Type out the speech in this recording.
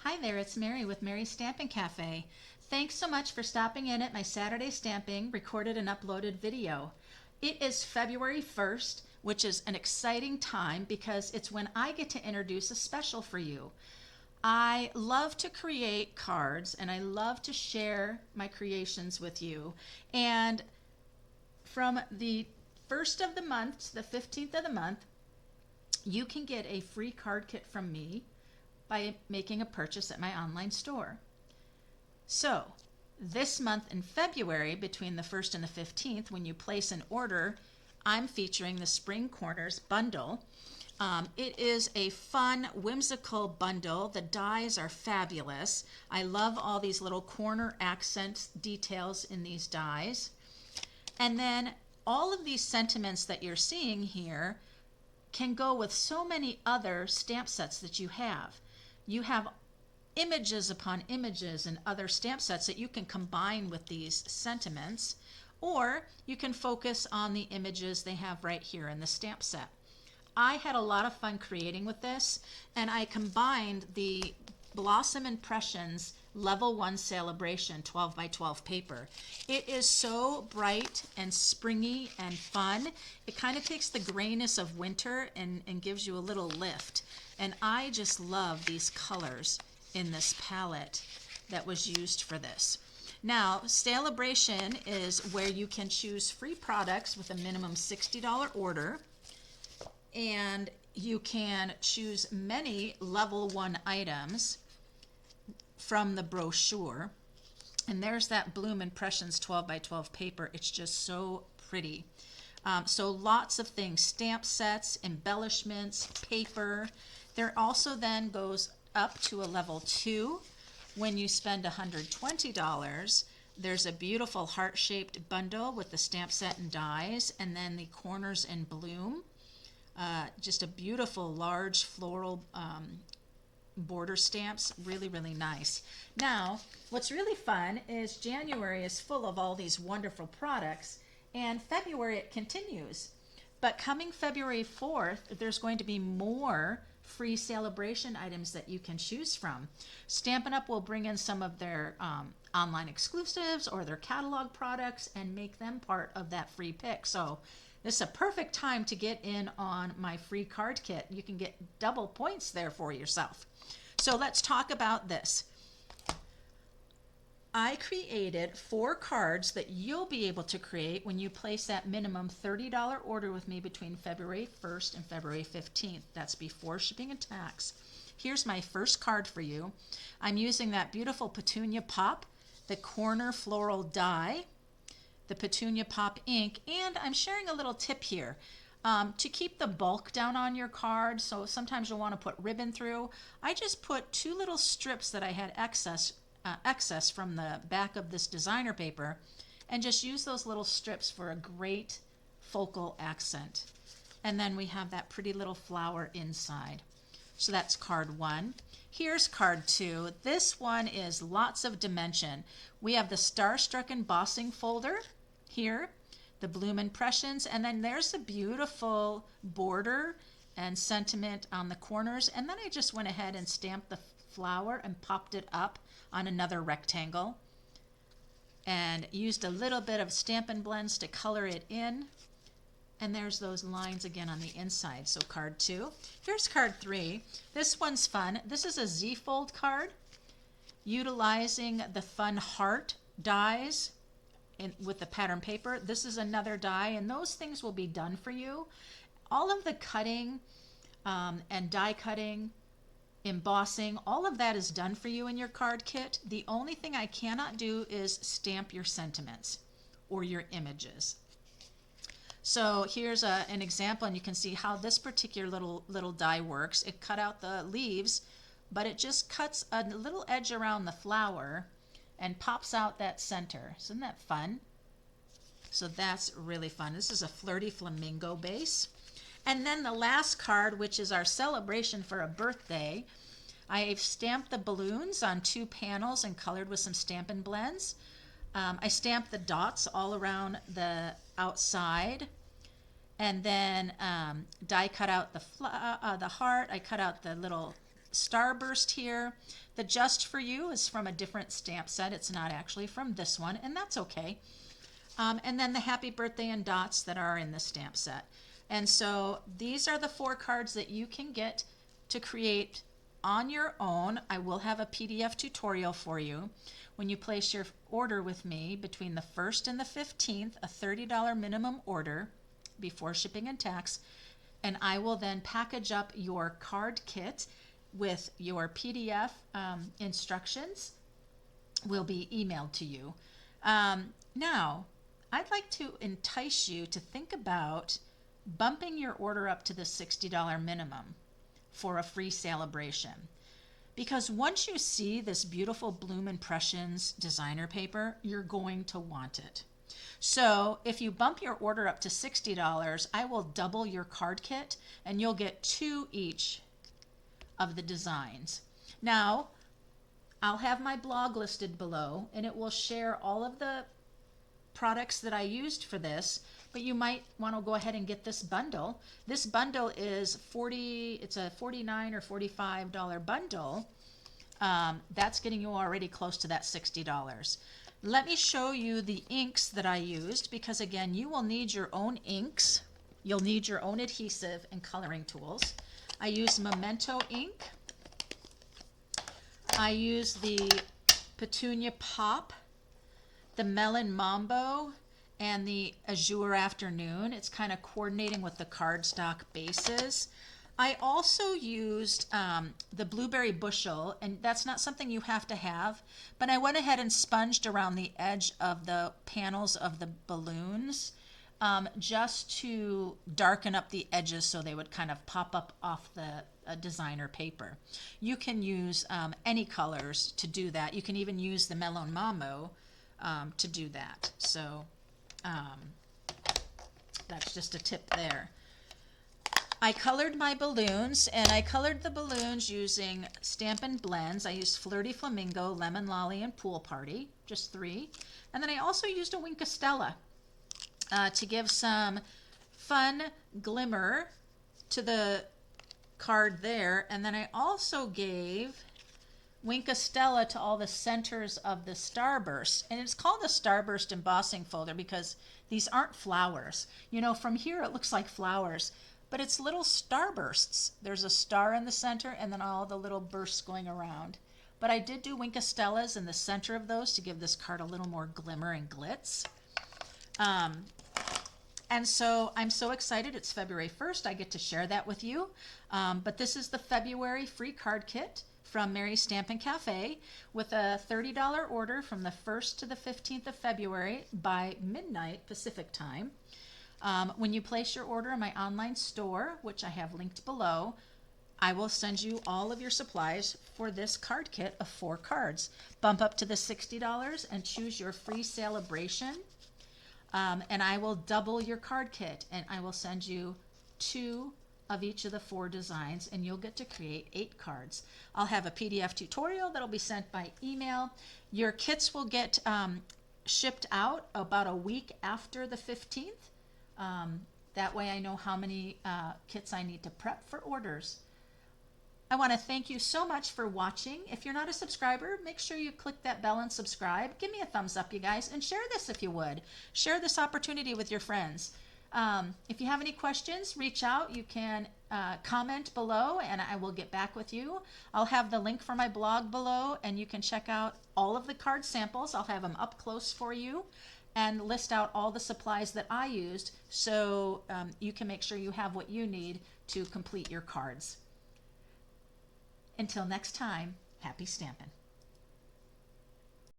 Hi there, it's Mary with Mary's Stampin' Cafe. Thanks so much for stopping in at my Saturday stamping recorded and uploaded video. It is February 1st, which is an exciting time because it's when I get to introduce a special for you. I love to create cards and I love to share my creations with you. And from the 1st of the month to the 15th of the month, you can get a free card kit from me by making a purchase at my online store. So this month in February, between the 1st and the 15th, when you place an order, I'm featuring the Spring Corners bundle. It is a fun, whimsical bundle. The dies are fabulous. I love all these little corner accent details in these dies. And then all of these sentiments that you're seeing here can go with so many other stamp sets that you have. You have images upon images and other stamp sets that you can combine with these sentiments, or you can focus on the images they have right here in the stamp set. I had a lot of fun creating with this, and I combined the Blossom Impressions Level 1 Celebration 12 by 12 paper. It is so bright and springy and fun. It kind of takes the grayness of winter and gives you a little lift. And I just love these colors in this palette that was used for this. Now, Celebration is where you can choose free products with a minimum $60 order. And you can choose many level 1 items from the brochure. And there's that Bloom Impressions 12 by 12 paper. It's just so pretty. So lots of things, stamp sets, embellishments, paper. There also then goes up to a level 2. When you spend $120, there's a beautiful heart-shaped bundle with the stamp set and dies, and then the Corners in Bloom. Just a beautiful large floral border stamps, really, really nice. Now, what's really fun is January is full of all these wonderful products, and February it continues. But coming February 4th, there's going to be more free celebration items that you can choose from. Stampin' Up! Will bring in some of their online exclusives or their catalog products and make them part of that free pick. So this is a perfect time to get in on my free card kit. You can get double points there for yourself. So let's talk about this. I created 4 cards that you'll be able to create when you place that minimum $30 order with me between February 1st and February 15th. That's before shipping and tax. Here's my first card for you. I'm using that beautiful Petunia Pop, the corner floral die, the Petunia Pop ink, and I'm sharing a little tip here. To keep the bulk down on your card, so sometimes you'll want to put ribbon through, I just put 2 little strips that I had excess from the back of this designer paper, and just use those little strips for a great focal accent. And then we have that pretty little flower inside. So that's card 1. Here's card 2. This one is lots of dimension. We have the Starstruck Embossing folder here, the Bloom Impressions, and then there's the beautiful border and sentiment on the corners. And then I just went ahead and stamped the flower and popped it up on another rectangle and used a little bit of Stampin' Blends to color it in. And there's those lines again on the inside. So card 2. Here's card 3. This one's fun. This is a Z-fold card utilizing the fun heart dies with the pattern paper. This is another die, and those things will be done for you. All of the cutting and die cutting, embossing, all of that is done for you in your card kit. The only thing I cannot do is stamp your sentiments or your images. So here's an example, and you can see how this particular little die works. It cut out the leaves, but it just cuts a little edge around the flower and pops out that center. Isn't that fun? So that's really fun. This is a Flirty Flamingo base. And then the last card, which is our celebration for a birthday, I've stamped the balloons on 2 panels and colored with some Stampin' Blends. I stamped the dots all around the outside, and then die cut out the heart. I cut out the little starburst here. The Just For You is from a different stamp set. It's not actually from this one, and that's okay. And then the Happy Birthday and dots that are in the stamp set. And so these are the 4 cards that you can get to create on your own. I will have a PDF tutorial for you. When you place your order with me between the 1st and the 15th, a $30 minimum order before shipping and tax, and I will then package up your card kit with your PDF instructions will be emailed to you. Now, I'd like to entice you to think about bumping your order up to the $60 minimum for a free celebration. Because once you see this beautiful Bloom Impressions designer paper, you're going to want it. So if you bump your order up to $60, I will double your card kit and you'll get 2 each of the designs. Now, I'll have my blog listed below and it will share all of the products that I used for this, but you might want to go ahead and get this bundle. This bundle is it's a $49 or $45 bundle. That's getting you already close to that $60. Let me show you the inks that I used, because again, you will need your own inks. You'll need your own adhesive and coloring tools. I used Memento ink. I used the Petunia Pop, the Melon Mambo, and the Azure Afternoon. It's kind of coordinating with the cardstock bases. I also used the Blueberry Bushel, and that's not something you have to have, but I went ahead and sponged around the edge of the panels of the balloons just to darken up the edges so they would kind of pop up off the designer paper. You can use any colors to do that. You can even use the Melon Mambo to do that. So that's just a tip there. I colored my balloons, and I colored the balloons using Stampin' blends. I used Flirty Flamingo, Lemon Lolly, and Pool Party, just 3. And then I also used a Wink of Stella to give some fun glimmer to the card there. And then I also gave Wink of Stella to all the centers of the Starburst. And it's called the Starburst embossing folder because these aren't flowers. You know, from here it looks like flowers, but it's little starbursts. There's a star in the center and then all the little bursts going around. But I did do Wink of Stellas in the center of those to give this card a little more glimmer and glitz. And so I'm so excited. It's February 1st. I get to share that with you. But this is the February free card kit from Mary's Stampin' Cafe with a $30 order from the 1st to the 15th of February by midnight Pacific time. When you place your order in my online store, which I have linked below, I will send you all of your supplies for this card kit of 4 cards. Bump up to the $60 and choose your free celebration. And I will double your card kit, and I will send you 2 of each of the 4 designs, and you'll get to create 8 cards. I'll have a PDF tutorial that'll be sent by email. Your kits will get shipped out about a week after the 15th. That way I know how many kits I need to prep for orders. I want to thank you so much for watching. If you're not a subscriber, make sure you click that bell and subscribe. Give me a thumbs up, you guys, and share this if you would. Share this opportunity with your friends. If you have any questions, reach out. You can comment below and I will get back with you. I'll have the link for my blog below, and you can check out all of the card samples. I'll have them up close for you and list out all the supplies that I used so you can make sure you have what you need to complete your cards. Until next time, happy stampin'.